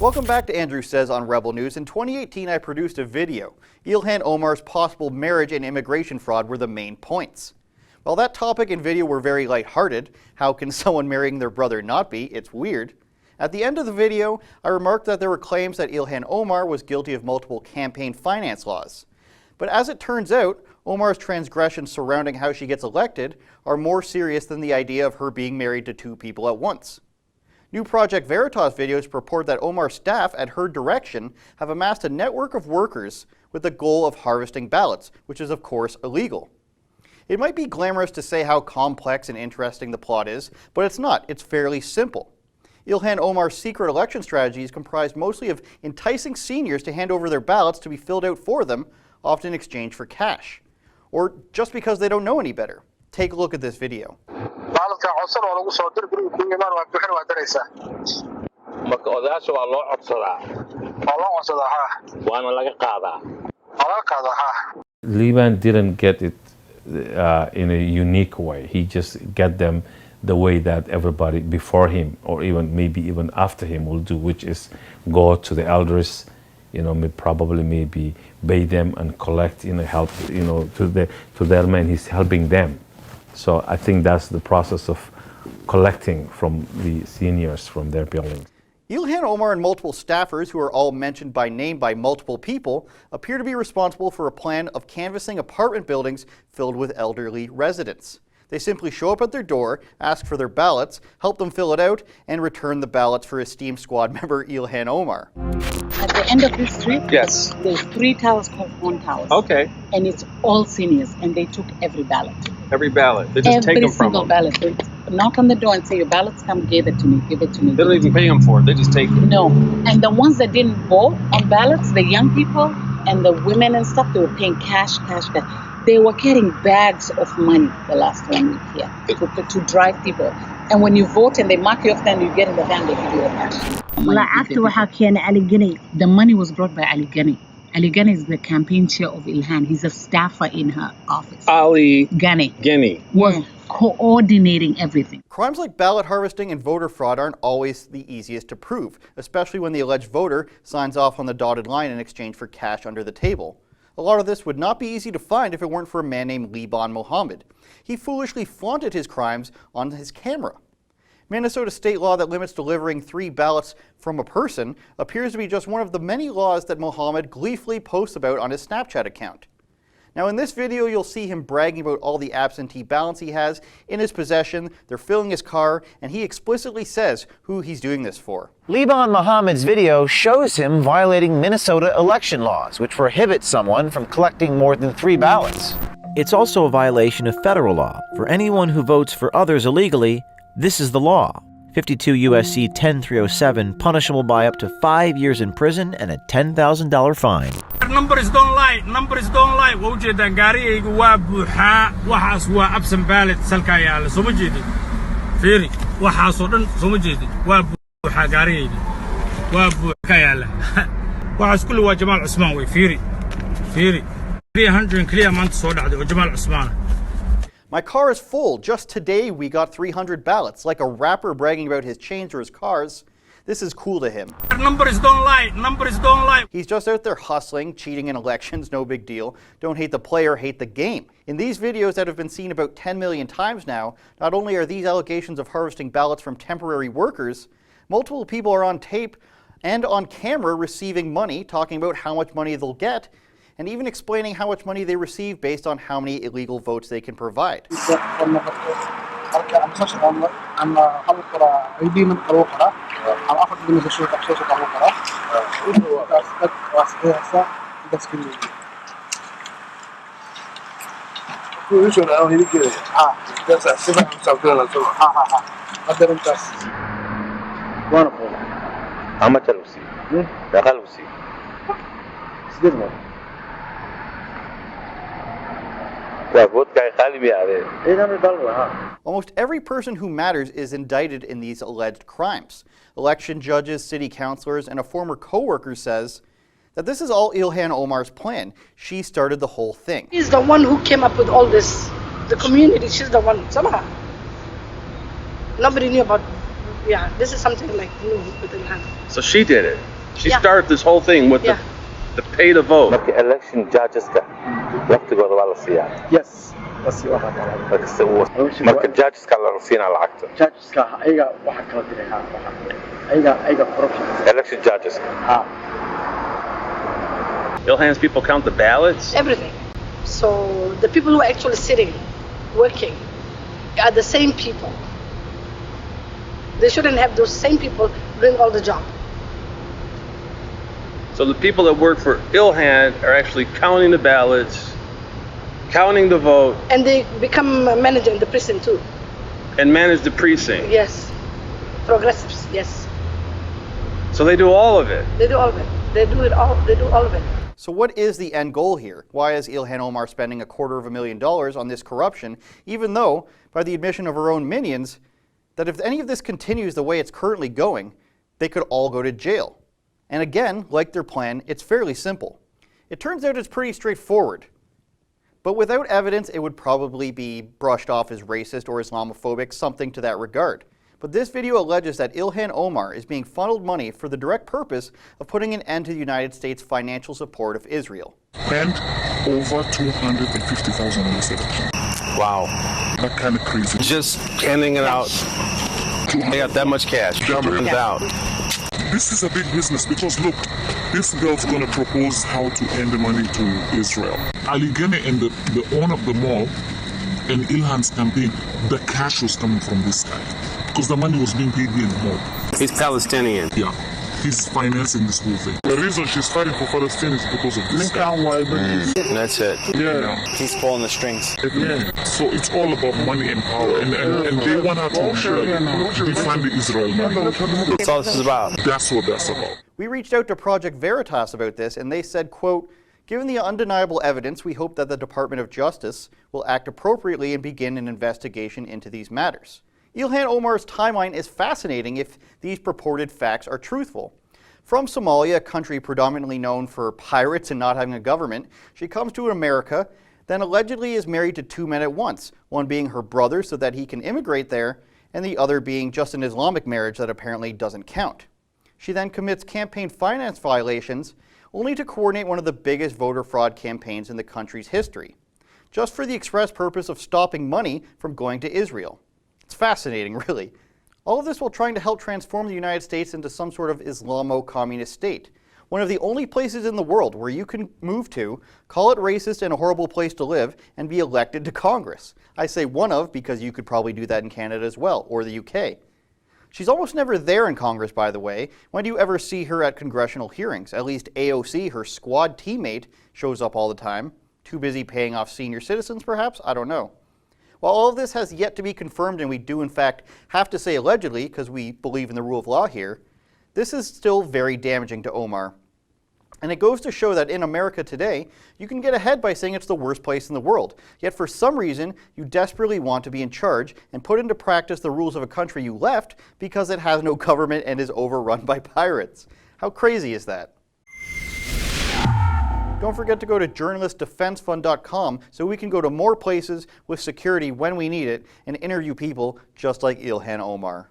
Welcome back to Andrew Says on Rebel News. In 2018, I produced a video. Ilhan Omar's possible marriage and immigration fraud were the main points. While that topic and video were very lighthearted, how can someone marrying their brother not be? It's weird. At the end of the video, I remarked that there were claims that Ilhan Omar was guilty of multiple campaign finance laws. But as it turns out, Omar's transgressions surrounding how she gets elected are more serious than the idea of her being married to two people at once. New Project Veritas videos purport that Omar's staff at her direction have amassed a network of workers with the goal of harvesting ballots, which is of course illegal. It might be glamorous to say how complex and interesting the plot is, but it's not. It's fairly simple. Ilhan Omar's secret election strategy is comprised mostly of enticing seniors to hand over their ballots to be filled out for them, often in exchange for cash. Or just because they don't know any better. Take a look at this video. Liban didn't get it in a unique way. He just get them the way that everybody before him, or even maybe even after him, will do, which is go to the elders, probably maybe pay them and collect, help, to their men. He's helping them. So I think that's the process of collecting from the seniors from their buildings. Ilhan Omar and multiple staffers, who are all mentioned by name by multiple people, appear to be responsible for a plan of canvassing apartment buildings filled with elderly residents. They simply show up at their door, ask for their ballots, help them fill it out, and return the ballots for esteemed squad member Ilhan Omar. At the end of this street, yes, there's 3 towers called Phone Towers. Okay. And it's all seniors, and they took every ballot. Every ballot. They just take them from them. Every single ballot. They knock on the door and say, your ballots come, give it to me, give it to me. They don't even pay them for it. They just take it. No. And the ones that didn't vote on ballots, the young people and the women and stuff, they were paying cash. They were getting bags of money the last 1 week here to drive people. And when you vote and they mark you off, then you get in the van, they give you the cash. The money was brought by Ali Ghani. Ali Ghani is the campaign chair of Ilhan. He's a staffer in her office. Ali Ghani was coordinating everything. Crimes like ballot harvesting and voter fraud aren't always the easiest to prove, especially when the alleged voter signs off on the dotted line in exchange for cash under the table. A lot of this would not be easy to find if it weren't for a man named Liban Mohammed. He foolishly flaunted his crimes on his camera. Minnesota state law that limits delivering 3 ballots from a person appears to be just one of the many laws that Mohammed gleefully posts about on his Snapchat account. Now in this video, you'll see him bragging about all the absentee ballots he has in his possession. They're filling his car, and he explicitly says who he's doing this for. Liban Mohammed's video shows him violating Minnesota election laws, which prohibit someone from collecting more than 3 ballots. It's also a violation of federal law. For anyone who votes for others illegally, this is the law. 52 U.S.C. 10307, punishable by up to 5 years in prison and a $10,000 fine. Numbers don't lie. Wawjeedaan gaarigaygu waa buuxaa. Waxaas waa absent ballot salka yaala. Soo ma jeedin. Fiiri, waxaasoo dhan soo ma jeedin. Waa buuxaa gaarigayga. Waa buuxaa yaala. Waxaas kulli waa Jamaal Cusmaan way. Fiiri. 300 clear maanta soo dhacday oo Jamaal Cusmaan. My car is full. Just today we got 300 ballots. Like a rapper bragging about his chains or his cars. This is cool to him. Numbers don't lie. He's just out there hustling, cheating in elections, no big deal. Don't hate the player, hate the game. In these videos that have been seen about 10 million times now, not only are these allegations of harvesting ballots from temporary workers, multiple people are on tape and on camera receiving money, talking about how much money they'll get, and even explaining how much money they receive based on how many illegal votes they can provide. Almost every person who matters is indicted in these alleged crimes. Election judges, city councilors, and a former co-worker says that this is all Ilhan Omar's plan. She started the whole thing. She's the one who came up with all this. The community, she's the one, somehow. Nobody knew about, this is something like new with Ilhan. So she did it? She started this whole thing with the pay to vote. marka election judgeska waqtigooda waa la siiyaa. Yes. Wasi waxa kala. Marka judgeska la siinaa lacagta. Judgeska ayaga waxa kala diray ayaga corruption. Election judges. Ilhan's people count the ballots. Everything. So the people who are actually sitting, working, are the same people. They shouldn't have those same people doing all the job. So the people that work for Ilhan are actually counting the ballots, counting the vote, And they become a manager in the prison too. and manage the precinct. Yes. Progressives, yes. So they do all of it. They do all of it. They do it all. They do all of it. So what is the end goal here? Why is Ilhan Omar spending $250,000 on this corruption, even though, by the admission of her own minions, that if any of this continues the way it's currently going, they could all go to jail? And again, like their plan, it's fairly simple. It turns out it's pretty straightforward. But without evidence, it would probably be brushed off as racist or Islamophobic, something to that regard. But this video alleges that Ilhan Omar is being funneled money for the direct purpose of putting an end to the United States' financial support of Israel. Spent over $250,000 on this election. Wow. That kind of crazy. Just handing it out. They got that much cash. Jumping out. This is a big business because look, this girl's gonna propose how to end the money to Israel. Ali Ghani and the owner of the mall and Ilhan's campaign, the cash was coming from this guy. Because the money was being paid in the mall. He's Palestinian. Yeah. He's financing this whole thing. The reason she's fighting for Palestine is because of this guy. And that's it. Yeah. He's pulling the strings. Yeah. So it's all about money and power. And they want her to defund the Israel money. That's all this is about. That's what that's about. We reached out to Project Veritas about this, and they said, quote, "Given the undeniable evidence, we hope that the Department of Justice will act appropriately and begin an investigation into these matters." Ilhan Omar's timeline is fascinating if these purported facts are truthful. From Somalia, a country predominantly known for pirates and not having a government, she comes to America, then allegedly is married to two men at once, one being her brother so that he can immigrate there, and the other being just an Islamic marriage that apparently doesn't count. She then commits campaign finance violations, only to coordinate one of the biggest voter fraud campaigns in the country's history, just for the express purpose of stopping money from going to Israel. It's fascinating, really. All of this while trying to help transform the United States into some sort of Islamo-communist state. One of the only places in the world where you can move to, call it racist and a horrible place to live, and be elected to Congress. I say one of because you could probably do that in Canada as well, or the UK. She's almost never there in Congress, by the way. When do you ever see her at congressional hearings? At least AOC, her squad teammate, shows up all the time. Too busy paying off senior citizens, perhaps? I don't know. While all of this has yet to be confirmed, and we do in fact have to say allegedly because we believe in the rule of law here, this is still very damaging to Omar. And it goes to show that in America today, you can get ahead by saying it's the worst place in the world. Yet for some reason, you desperately want to be in charge and put into practice the rules of a country you left because it has no government and is overrun by pirates. How crazy is that? Don't forget to go to journalistdefensefund.com so we can go to more places with security when we need it and interview people just like Ilhan Omar.